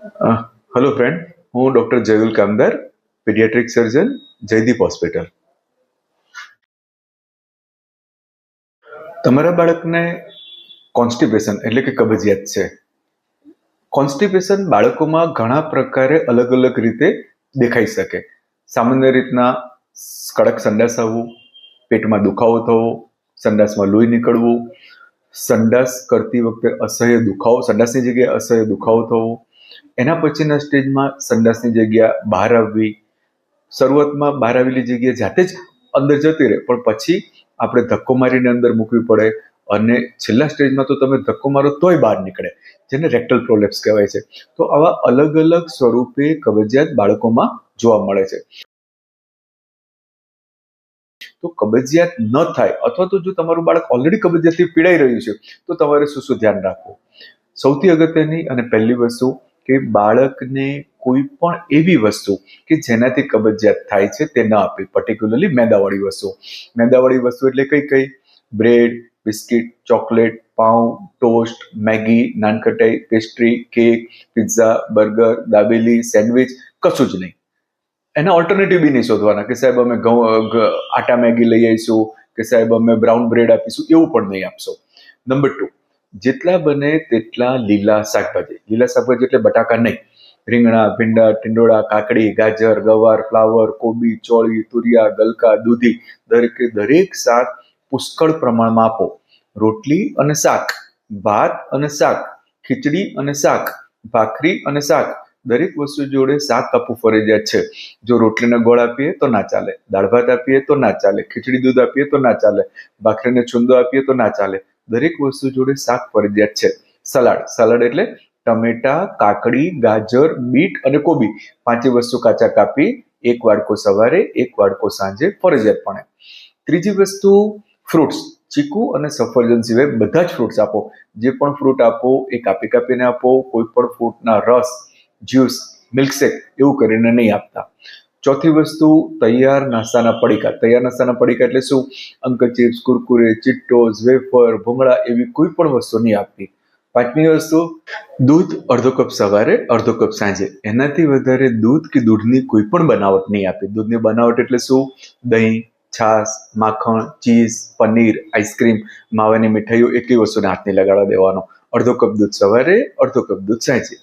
Hello friend, હું doctor જયુલ કામદાર, paediatric સર્જન, Jaydeep hospital. તમારા બાળકને કોન્સ્ટિપેશન એટલે કે કબજિયાત છે. કોન્સ્ટિપેશન બાળકોમાં ઘણા પ્રકારે અલગ અલગ રીતે દેખાઈ શકે. સામાન્ય રીતના કડક સંડાસ આવવું, પેટમાં દુખાવો થવો, સંડાસમાં લોહી નીકળવું, સંડાસ કરતી વખતે અસહ્ય દુખાવો, સંડાસની જગ્યાએ અસહ્ય દુખાવો થવો, એના પછીના સ્ટેજમાં સંડાસની જગ્યા બહાર આવવી, શરૂઆતમાં બહાર આવેલી જગ્યાએ જાતે જ અંદર જતી રહે પણ પછી આપણે ધક્કો મારીને અંદર મૂકવી પડે, અને છેલ્લા સ્ટેજમાં તો તમે ધક્કો મારો તોય બહાર નીકળે, જેને રેક્ટલ પ્રોલેપ્સ કહેવાય છે. તો આવા અલગ અલગ સ્વરૂપે કબજિયાત બાળકોમાં જોવા મળે છે. તો કબજિયાત ન થાય અથવા તો જો તમારું બાળક ઓલરેડી કબજિયાતથી પીડાઈ રહ્યું છે તો તમારે શું શું ધ્યાન રાખવું? સૌથી અગત્યની અને પહેલી વસ્તુ કે બાળકને કોઈ પણ એવી વસ્તુ કે જેનાથી કબજિયાત થાય છે તે ન આપવી, પર્ટિક્યુલરલી મેદાવાળી વસ્તુ. મેદાવાળી વસ્તુ એટલે કઈ? બ્રેડ, બિસ્કિટ, ચોકલેટ, પાઉં, toast, Maggi, nankhatai, pastry, cake, pizza, burger, dabeli, sandwich, કશું જ નહીં. એના ઓલ્ટરનેટિવ બી નહીં શોધવાના કે સાહેબ અમે આટા મેગી લઈ આવીશું કે સાહેબ અમે બ્રાઉન બ્રેડ આપીશું, એવું પણ નહીં આપશો. નંબર 2, જેટલા બને તેટલા લીલા શાકભાજી. લીલા શાકભાજી એટલે બટાકા નહીં, રીંગણા, ભીંડા, ટીંડોળા, કાકડી, ગાજર, ગવાર, ફ્લાવર, કોબી, ચોળી, તુરિયા, ગલકા, દૂધી, દરેક શાક પુષ્કળ પ્રમાણમાં આપો. રોટલી અને શાક, ભાત અને શાક, ખીચડી અને શાક, ભાખરી અને શાક, દરેક વસ્તુ જોડે શાક આપવું ફરજિયાત છે. જો રોટલીને ગોળ આપીએ તો ના ચાલે, દાળ ભાત આપીએ તો ના ચાલે, ખીચડી દૂધ આપીએ તો ના ચાલે, ભાખરીને છુંદો આપીએ તો ના ચાલે. દરેક વસ્તુ જોડે શાક ફરજિયાત છે. સલાડ એટલે ટમેટા, કાકડી, ગાજર, બીટ અને કોબી, 5 વસ્તુ કાચા કાપી, 1 વાડકો સવારે, 1 વાડકો સાંજે ફરજિયાતપણે. ત્રીજી વસ્તુ ફ્રૂટ્સ, ચીકુ અને સફરજન સિવાય બધા જ ફ્રૂટ્સ આપો. જે પણ ફ્રૂટ આપો એ કાપીને આપો. કોઈ પણ ફ્રૂટના રસ, જ્યુસ, મિલ્કશેક એવું કરીને નહીં આપતા. ચોથી વસ્તુ તૈયાર નાસ્તાના પડીકા. તૈયાર નાસ્તાના પડીકા એટલે શું? અંકલ ચિપ્સ, કુરકુરે, ચિટ્ટોસ, વેફર, ભૂંગળા એવી કોઈ પણ વસ્તુ નહીં આપવી. 5મી વસ્તુ દૂધ, અડધો કપ સવારે, અડધો કપ સાંજે. એનાથી વધારે દૂધ કે દૂધની કોઈ પણ બનાવટ નહીં આપી. દૂધની બનાવટ એટલે શું? દહીં, છાશ, માખણ, ચીઝ, પનીર, આઈસ્ક્રીમ, માવાની મીઠાઈઓ, એટલી વસ્તુને હાથ નહીં લગાડવા દેવાનો. અડધો કપ દૂધ સવારે, અડધો કપ દૂધ સાંજે.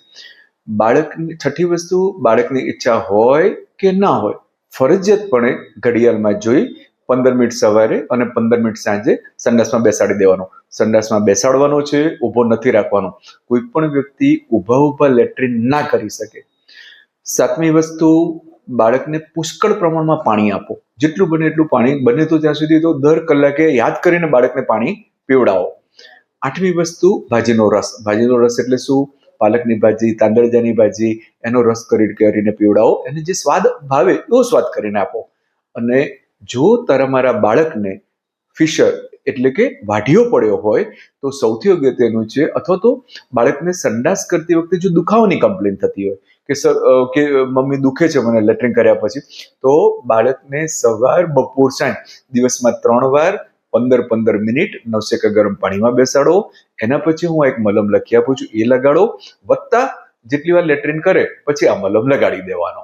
બાળકની છઠ્ઠી વસ્તુ, બાળકની ઈચ્છા હોય કે ના હોય, ફરજિયાતપણે ઘડિયાળમાં જોઈ 15 મિનિટ સવારે અને 15 મિનિટ સાંજે સંડાસમાં બેસાડી દેવાનો. સંડાસમાં બેસાડવાનો છે, ઊભો નથી રાખવાનો. કોઈ પણ વ્યક્તિ ઊભા લેટ્રિન ના કરી શકે. 7મી વસ્તુ, બાળકને પુષ્કળ પ્રમાણમાં પાણી આપો. જેટલું બને એટલું પાણી, બને તો ત્યાં સુધી તો દર કલાકે યાદ કરીને બાળકને પાણી પીવડાવો. 8મી વસ્તુ ભાજીનો રસ. ભાજીનો રસ એટલે શું? પાલકની ભાજી, તાંદળજાની ભાજી, એનો રસ કરીને પીવડાવો. એને જે સ્વાદ ભાવે એવો સ્વાદ કરીને આપો. અને જો મારા બાળકને ફિશર એટલે કે વાઢીઓ પડ્યો હોય તો સૌથી અગત્યનું છે, અથવા તો બાળકને સંડાસ કરતી વખતે જો દુખાવાની કમ્પ્લેન થતી હોય કે સર કે મમ્મી દુખે છે મને લેટ્રિન કર્યા પછી, તો બાળકને સવાર, બપોર, સાંજ દિવસમાં 3 વાર 15-15 મિનિટ નવસેકા ગરમ પાણીમાં બેસાડો. એના પછી હું એક મલમ લખી આપું છું, એ લગાડો. વત્તા જેટલી વાર લેટ્રિન કરે પછી આ મલમ લગાડી દેવાનો.